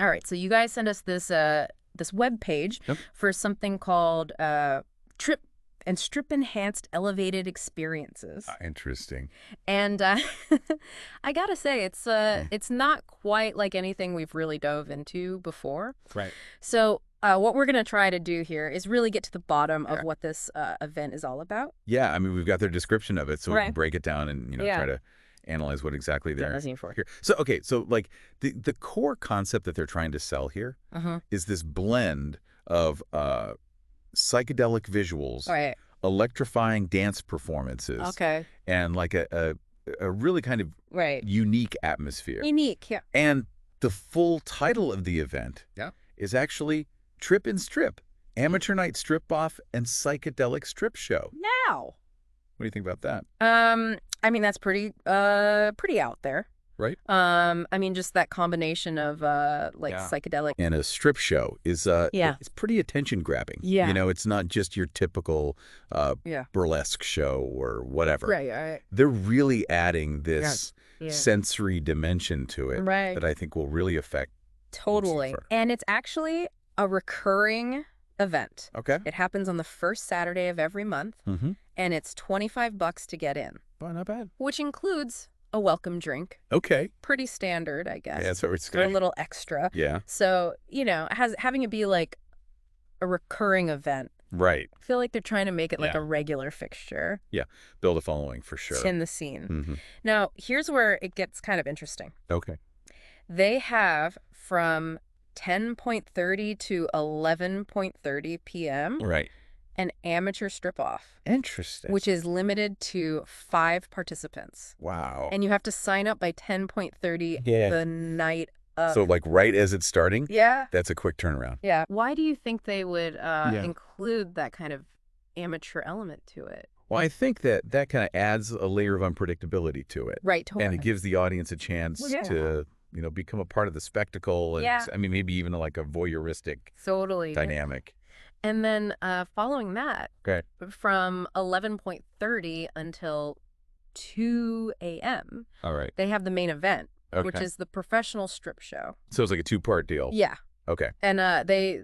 All right, so you guys sent us this web page Yep. for something called Trip and Strip Enhanced Elevated Experiences. Interesting. And I gotta say, it's not quite like anything we've really dove into before. Right. So what we're gonna try to do here is really get to the bottom of Yeah. what this event is all about. Yeah, I mean, we've got their description of it, so we can Right. break it down and, Yeah. try to analyze what exactly they're Looking for. here. So, okay, so like the core concept that they're trying to sell here is this blend of psychedelic visuals, All right. electrifying dance performances, Okay. and like a really kind of Right. unique atmosphere. Unique. Yeah. And the full title of the event is actually Trip and Strip, Amateur Night Strip Off and Psychedelic Strip Show. Now. What do you think about that? I mean, that's pretty out there. Right. I mean, just that combination of psychedelic. And a strip show is it's pretty attention grabbing. Yeah. You know, it's not just your typical Yeah. burlesque show or whatever. Right. They're really adding this Yeah. sensory dimension to it Right. that I think will really affect Totally. Lucifer. And it's actually a recurring event. Okay. It happens on the first Saturday of every month, Mm-hmm. and it's $25 to get in, Well, not bad. which includes a welcome drink. Okay. Pretty standard, I guess. Yeah, that's what it's For a good. little extra. Yeah. So, having it be like a recurring event. Right. I feel like they're trying to make it like Yeah. a regular fixture Build a following for sure. in the scene. Mm-hmm. Now, here's where it gets kind of interesting. Okay. They have from 10:30 to 11:30 p.m. Right. an amateur strip-off, Interesting. which is limited to 5 participants. Wow. And you have to sign up by 10:30 Yeah. the night of. So like right as it's starting, Yeah. that's a quick turnaround. Yeah. Why do you think they would include that kind of amateur element to it? Well, I think that kind of adds a layer of unpredictability to it. Right, totally. And it gives the audience a chance Yeah. to, become a part of the spectacle. And Yeah. I mean, maybe even like a voyeuristic Totally. dynamic. And then following that, Okay. from 11:30 until 2 a.m., All right. they have the main event, Okay. which is the professional strip show. So it's like a two-part deal. Yeah. Okay. And they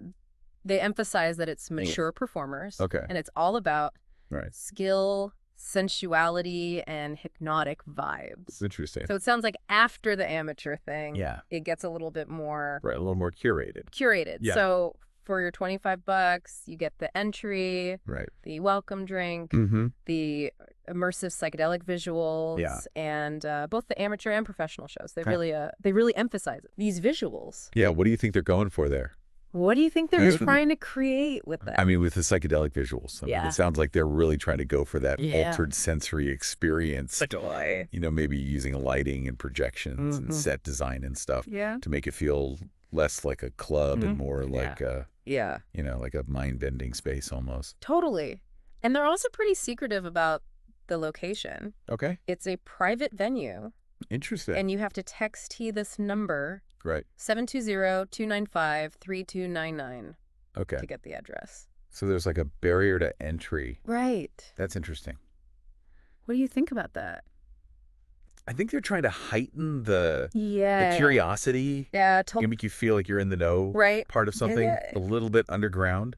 emphasize that it's mature performers. Okay. And it's all about Right. skill, sensuality, and hypnotic vibes. It's interesting. So it sounds like after the amateur thing, Yeah. it gets a little bit more Right. A little more curated. curated. Yeah. So for your $25, you get the entry, Right. the welcome drink, Mm-hmm. the immersive psychedelic visuals, Yeah. and both the amateur and professional shows. They Okay. really emphasize it. These visuals. Yeah. What do you think they're going for there? What do you think they're Yeah. trying to create with that? I mean, with the psychedelic visuals. I mean, Yeah. it sounds like they're really trying to go for that Yeah. altered sensory experience. Joy. Maybe using lighting and projections and set design and stuff Yeah. to make it feel less like a club and more like a, Yeah. like a mind-bending space almost. Totally. And they're also pretty secretive about the location. Okay. It's a private venue, Interesting. and you have to text this number, Right. 720-295-3299, Okay. to get the address. So there's like a barrier to entry. Right. That's interesting. What do you think about that? I think they're trying to heighten the Yeah. curiosity. Yeah, Make you feel like you're in the know right. part of something Yeah. a little bit underground.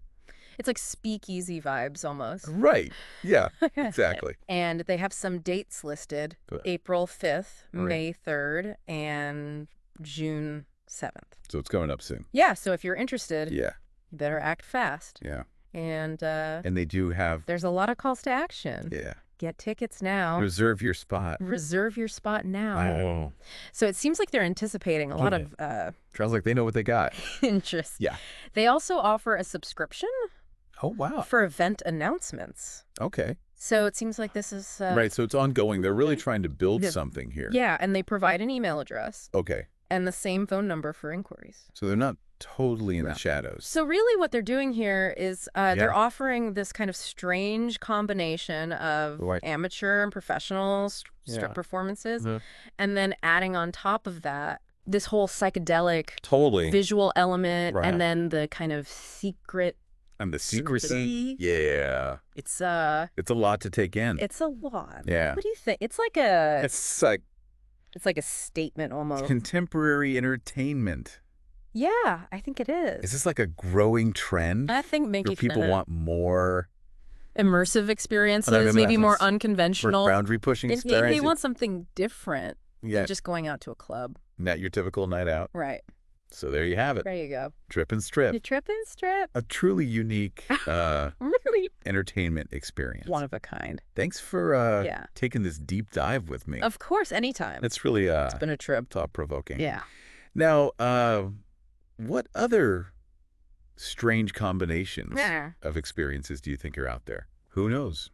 It's like speakeasy vibes almost. Right. Yeah, exactly. And they have some dates listed: Good. April 5th, Right. May 3rd, and June 7th. So it's coming up soon. Yeah, so if you're interested, Yeah. you better act fast. Yeah. And And they do have, there's a lot of calls to action. yeah, Get tickets now. reserve your spot. Reserve your spot now. Oh. So it seems like they're anticipating a lot Okay. of Sounds like they know what they got. interest. Yeah. They also offer a subscription Oh, wow. for event announcements. Okay. So it seems like this is... Right. So it's ongoing. They're really trying to build Yeah. something here. Yeah, and they provide an email address Okay. and the same phone number for inquiries. So they're not totally in Yeah. the shadows. So really what they're doing here is Yeah. they're offering this kind of strange combination of Right. amateur and professional strip Yeah. performances, Mhm. and then adding on top of that this whole psychedelic Totally. visual element, Right. and then the kind of secret. And the secrecy. Secrecy. Yeah. It's It's a lot to take in. it's a lot. Yeah. What do you think? It's like a It's like it's like a statement almost. contemporary entertainment. Yeah, I think it is. Is this like a growing trend? I think Where making people want more immersive experiences, maybe more unconventional. boundary pushing They experience? want something different Yeah, than just going out to a club. not your typical night out. Right. So there you have it. There you go. Trip and Strip. You trip and strip. A truly unique Really entertainment experience. one of a kind. Thanks for Yeah. taking this deep dive with me. Of course, anytime. It's really It's been a trip. thought-provoking. Yeah. Now, what other strange combinations of experiences do you think are out there? Who knows?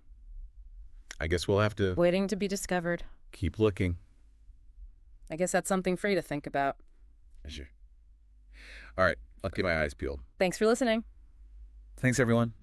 I guess we'll have to Waiting to be discovered. keep looking. I guess that's something for you to think about. Sure. All right, I'll keep my eyes peeled. Thanks for listening. Thanks, everyone.